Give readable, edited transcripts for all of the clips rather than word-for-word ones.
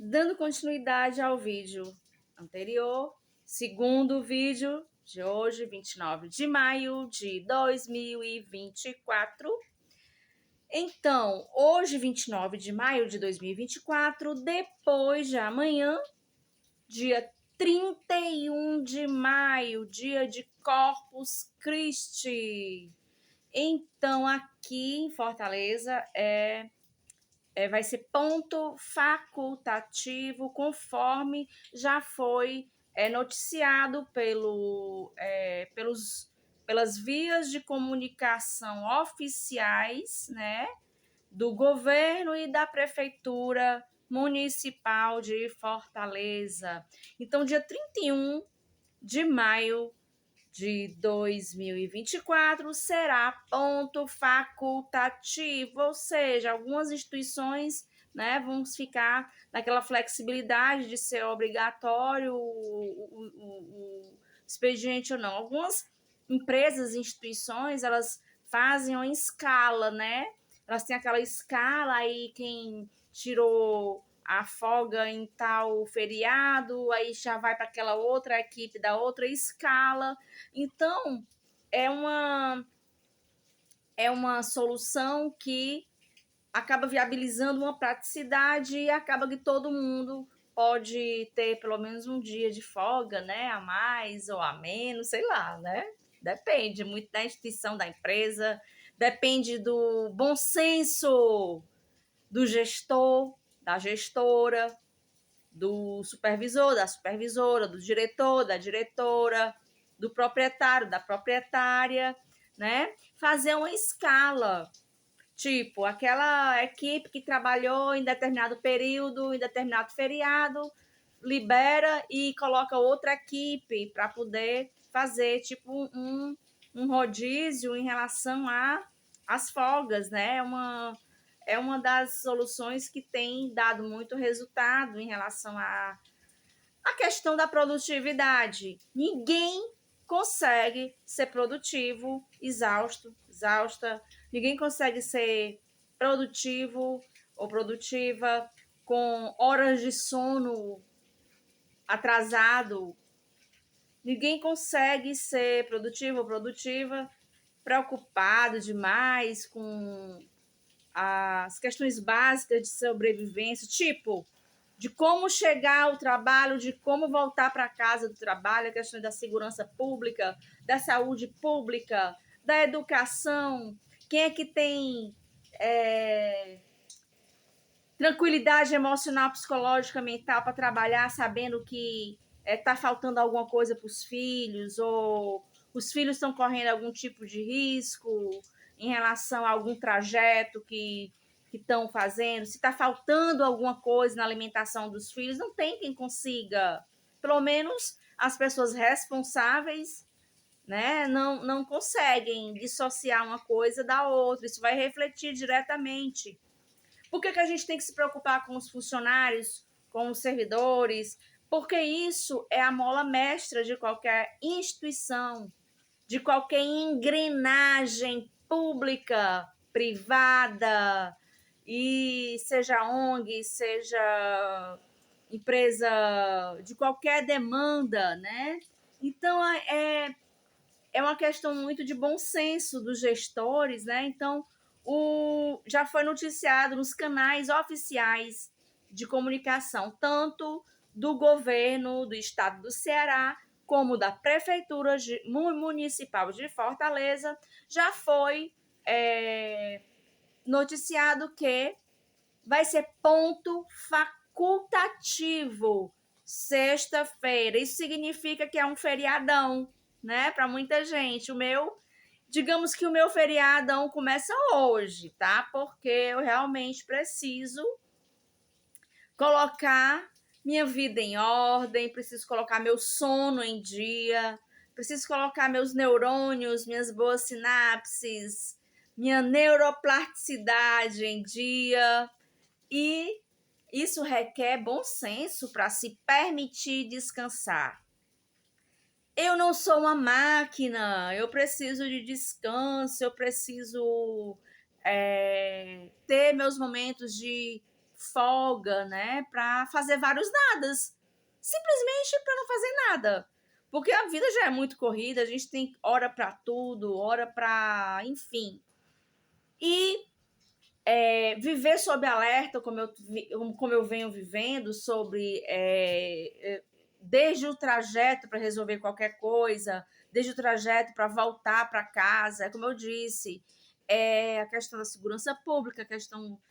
Dando continuidade ao vídeo anterior, segundo vídeo de hoje, 29 de maio de 2024. Então, hoje, 29 de maio de 2024, depois de amanhã, dia 31 de maio, dia de Corpus Christi. Então, aqui em Fortaleza vai ser ponto facultativo, conforme já foi noticiado pelas vias de comunicação oficiais, né, do governo e da prefeitura municipal de Fortaleza. Então, dia 31 de maio de 2024 será ponto facultativo, ou seja, algumas instituições, né, vão ficar naquela flexibilidade de ser obrigatório o expediente ou não. Algumas empresas, instituições, elas fazem uma escala, né? Elas têm aquela escala aí, quem tirou a folga em tal feriado, aí já vai para aquela outra equipe da outra escala. Então, é uma solução que acaba viabilizando uma praticidade e acaba que todo mundo pode ter pelo menos um dia de folga, né? A mais ou a menos, sei lá, né? Depende muito da instituição, da empresa, depende do bom senso do gestor, da gestora, do supervisor, da supervisora, do diretor, da diretora, do proprietário, da proprietária, né? Fazer uma escala, tipo, aquela equipe que trabalhou em determinado período, em determinado feriado, libera e coloca outra equipe para poder fazer, tipo, um rodízio em relação às folgas, né? É uma das soluções que tem dado muito resultado em relação à questão da produtividade. Ninguém consegue ser produtivo, exausta. Ninguém consegue ser produtivo ou produtiva com horas de sono atrasado. Ninguém consegue ser produtivo ou produtiva preocupado demais com as questões básicas de sobrevivência, tipo de como chegar ao trabalho, de como voltar para casa do trabalho, a questão da segurança pública, da saúde pública, da educação. Quem é que tem tranquilidade emocional, psicológica, mental para trabalhar, sabendo que está faltando alguma coisa para os filhos, ou os filhos estão correndo algum tipo de risco em relação a algum trajeto que estão fazendo, se está faltando alguma coisa na alimentação dos filhos, não tem quem consiga. Pelo menos as pessoas responsáveis, né, não conseguem dissociar uma coisa da outra. Isso vai refletir diretamente. Por que a gente tem que se preocupar com os funcionários, com os servidores? Porque isso é a mola mestra de qualquer instituição, de qualquer engrenagem pública, privada, e seja ONG, seja empresa de qualquer demanda, né? Então, é uma questão muito de bom senso dos gestores, né? Então, já foi noticiado nos canais oficiais de comunicação, tanto do governo do estado do Ceará, como da Prefeitura Municipal de Fortaleza, já foi noticiado que vai ser ponto facultativo sexta-feira. Isso significa que é um feriadão, né? Para muita gente. Digamos que o meu feriadão começa hoje, tá? Porque eu realmente preciso colocar minha vida em ordem, preciso colocar meu sono em dia, preciso colocar meus neurônios, minhas boas sinapses, minha neuroplasticidade em dia. E isso requer bom senso para se permitir descansar. Eu não sou uma máquina, eu preciso de descanso, eu preciso ter meus momentos de folga, né, para fazer vários nadas. Simplesmente para não fazer nada. Porque a vida já é muito corrida, a gente tem hora para tudo, hora para, enfim. E viver sob alerta, como eu venho vivendo, sobre desde o trajeto para resolver qualquer coisa, desde o trajeto para voltar para casa, como eu disse, a questão da segurança pública, a questão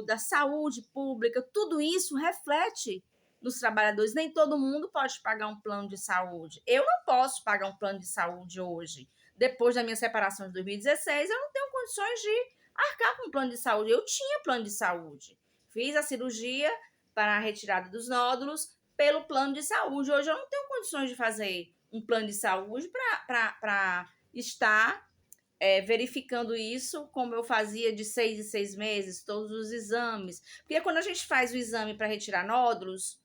da saúde pública, tudo isso reflete nos trabalhadores. Nem todo mundo pode pagar um plano de saúde. Eu não posso pagar um plano de saúde hoje. Depois da minha separação de 2016, eu não tenho condições de arcar com um plano de saúde. Eu tinha plano de saúde. Fiz a cirurgia para a retirada dos nódulos pelo plano de saúde. Hoje eu não tenho condições de fazer um plano de saúde para estar verificando isso, como eu fazia de 6 em 6 meses, todos os exames. Porque quando a gente faz o exame para retirar nódulos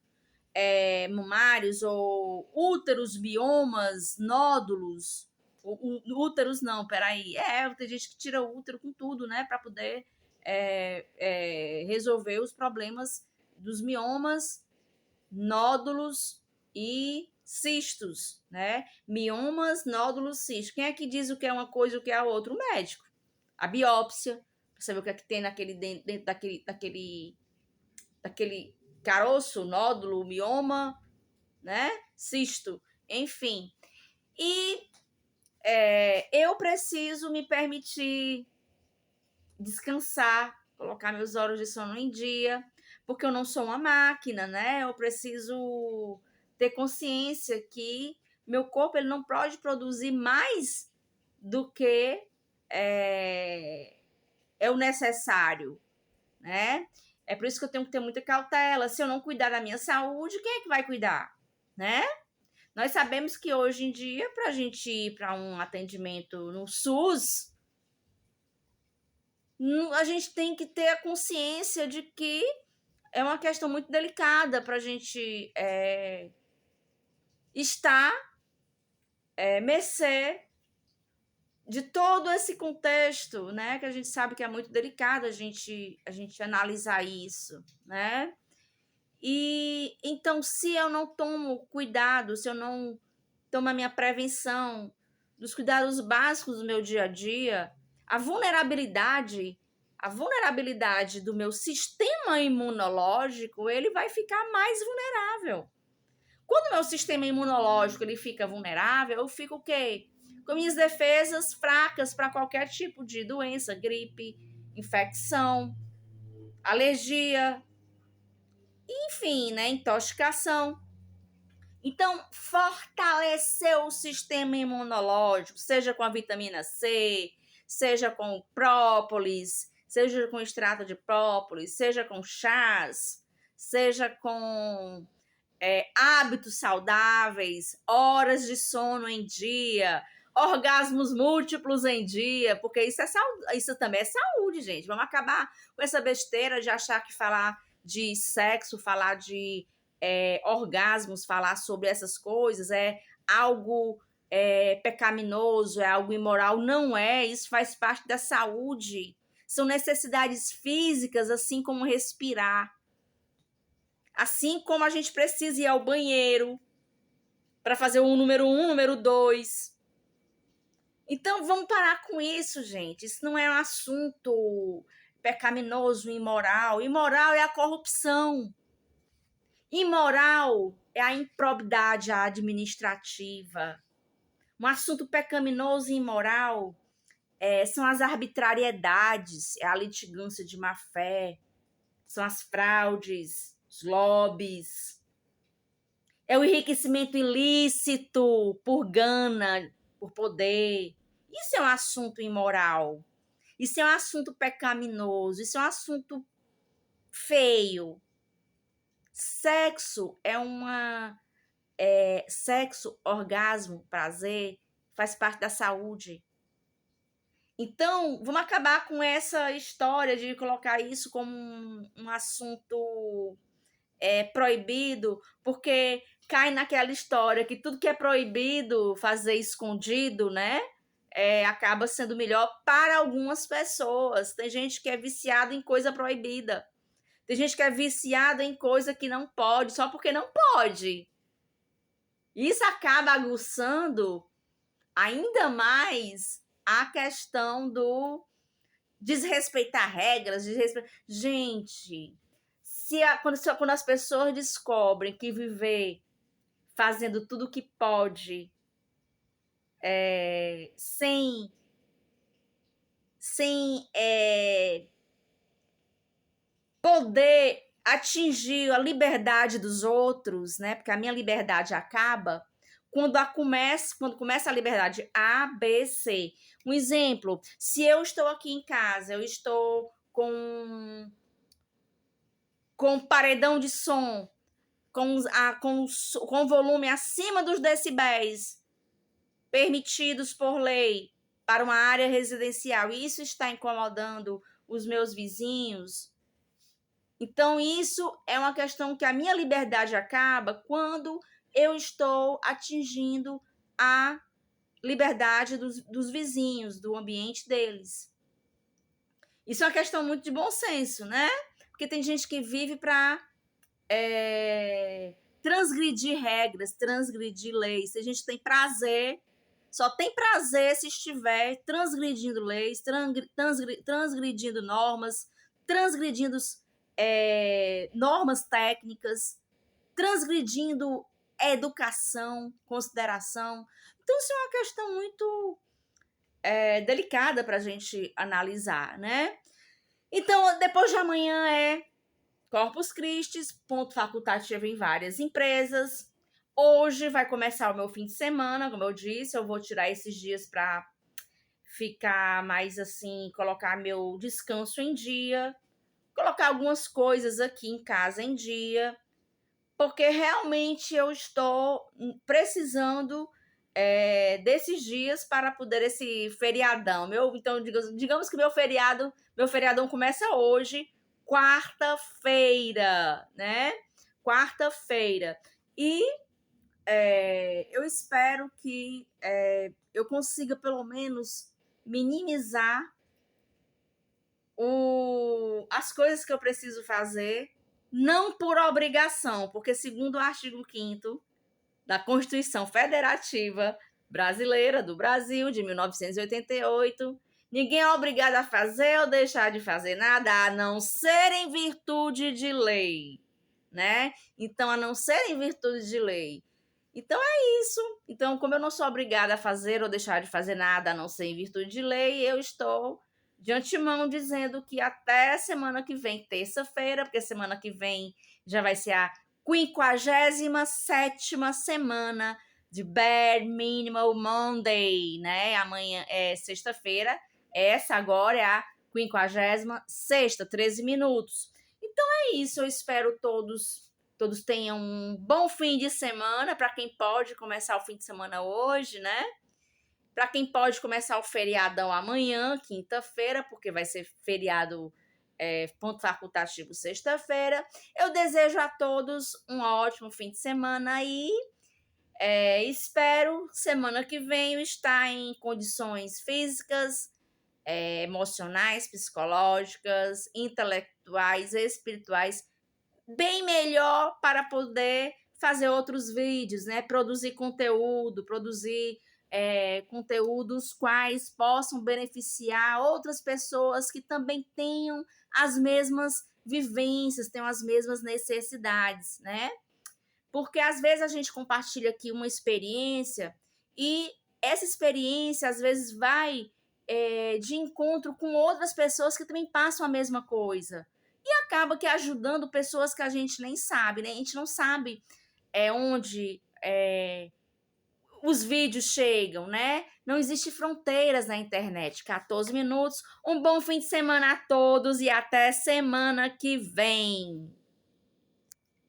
mamários ou úteros, biomas, nódulos, úteros não, peraí. Tem gente que tira o útero com tudo, né? Para poder resolver os problemas dos miomas, nódulos e cistos, né? Miomas, nódulos, cistos. Quem é que diz o que é uma coisa e o que é a outra? O médico. A biópsia, para saber o que é que tem dentro daquele caroço, nódulo, mioma, né? Cisto, enfim. E eu preciso me permitir descansar, colocar meus horas de sono em dia, porque eu não sou uma máquina, né? Eu preciso ter consciência que meu corpo ele não pode produzir mais do que é o necessário, né? É por isso que eu tenho que ter muita cautela. Se eu não cuidar da minha saúde, quem é que vai cuidar, né? Nós sabemos que hoje em dia, para a gente ir para um atendimento no SUS, a gente tem que ter a consciência de que é uma questão muito delicada para a gente estar mercê de todo esse contexto, né? Que a gente sabe que é muito delicado a gente analisar isso, né? E então, se eu não tomo cuidado, se eu não tomo a minha prevenção dos cuidados básicos do meu dia a dia, a vulnerabilidade do meu sistema imunológico, ele vai ficar mais vulnerável. Quando o meu sistema imunológico ele fica vulnerável, eu fico o quê? Com minhas defesas fracas para qualquer tipo de doença, gripe, infecção, alergia, enfim, né, intoxicação. Então, fortalecer o sistema imunológico, seja com a vitamina C, seja com própolis, seja com extrato de própolis, seja com chás, seja com hábitos saudáveis, horas de sono em dia, orgasmos múltiplos em dia, porque isso também é saúde, gente. Vamos acabar com essa besteira de achar que falar de sexo, falar de orgasmos, falar sobre essas coisas é algo pecaminoso, é algo imoral. Não é, isso faz parte da saúde. São necessidades físicas, assim como respirar. Assim como a gente precisa ir ao banheiro para fazer o número 1, número 2. Então, vamos parar com isso, gente. Isso não é um assunto pecaminoso, imoral. Imoral é a corrupção. Imoral é a improbidade administrativa. Um assunto pecaminoso e imoral são as arbitrariedades, é a litigância de má-fé, são as fraudes, os lobbies, é o enriquecimento ilícito por gana, por poder. Isso é um assunto imoral. Isso é um assunto pecaminoso. Isso é um assunto feio. Sexo sexo, orgasmo, prazer, faz parte da saúde. Então, vamos acabar com essa história de colocar isso como um assunto proibido, porque cai naquela história que tudo que é proibido fazer escondido, né? Acaba sendo melhor para algumas pessoas. Tem gente que é viciada em coisa proibida. Tem gente que é viciada em coisa que não pode, só porque não pode. Isso acaba aguçando ainda mais a questão do desrespeitar regras, Gente, quando as pessoas descobrem que viver fazendo tudo o que pode, sem poder atingir a liberdade dos outros, né? Porque a minha liberdade acaba quando começa a liberdade A, B, C. Um exemplo, se eu estou aqui em casa, eu estou com paredão de som, com volume acima dos decibéis permitidos por lei para uma área residencial, e isso está incomodando os meus vizinhos. Então, isso é uma questão que a minha liberdade acaba quando eu estou atingindo a liberdade dos vizinhos, do ambiente deles. Isso é uma questão muito de bom senso, né? Porque tem gente que vive para transgredir regras, transgredir leis. Tem gente que tem prazer, só tem prazer se estiver transgredindo leis, transgredindo normas, transgredindo normas técnicas, transgredindo educação, consideração. Então, isso é uma questão muito delicada para a gente analisar, né? Então, depois de amanhã é Corpus Christi, ponto facultativo em várias empresas. Hoje vai começar o meu fim de semana, como eu disse, eu vou tirar esses dias para ficar mais assim, colocar meu descanso em dia, colocar algumas coisas aqui em casa em dia, porque realmente eu estou precisando desses dias para poder esse feriadão. Então, digamos que meu feriadão começa hoje, quarta-feira, né? Quarta-feira. E eu espero que eu consiga, pelo menos, minimizar as coisas que eu preciso fazer, não por obrigação, porque segundo o artigo 5º da Constituição Federativa Brasileira do Brasil, de 1988, ninguém é obrigado a fazer ou deixar de fazer nada, a não ser em virtude de lei, né? Então, a não ser em virtude de lei. Então, é isso. Então, como eu não sou obrigada a fazer ou deixar de fazer nada, a não ser em virtude de lei, eu estou de antemão dizendo que até semana que vem, terça-feira, porque semana que vem já vai ser a 57ª semana de Bare Minimal Monday, né? Amanhã é sexta-feira, essa agora é a 56ª, 13 minutos. Então é isso, eu espero todos tenham um bom fim de semana, para quem pode começar o fim de semana hoje, né? Para quem pode começar o feriadão amanhã, quinta-feira, porque vai ser feriado ponto facultativo sexta-feira. Eu desejo a todos um ótimo fim de semana e espero semana que vem estar em condições físicas, emocionais, psicológicas, intelectuais, espirituais bem melhor para poder fazer outros vídeos, né? Produzir conteúdos quais possam beneficiar outras pessoas que também tenham as mesmas vivências, tenham as mesmas necessidades, né? Porque às vezes a gente compartilha aqui uma experiência e essa experiência às vezes vai de encontro com outras pessoas que também passam a mesma coisa. E acaba que ajudando pessoas que a gente nem sabe, né? A gente não sabe onde os vídeos chegam, né? Não existe fronteiras na internet. 14 minutos. Um bom fim de semana a todos e até semana que vem.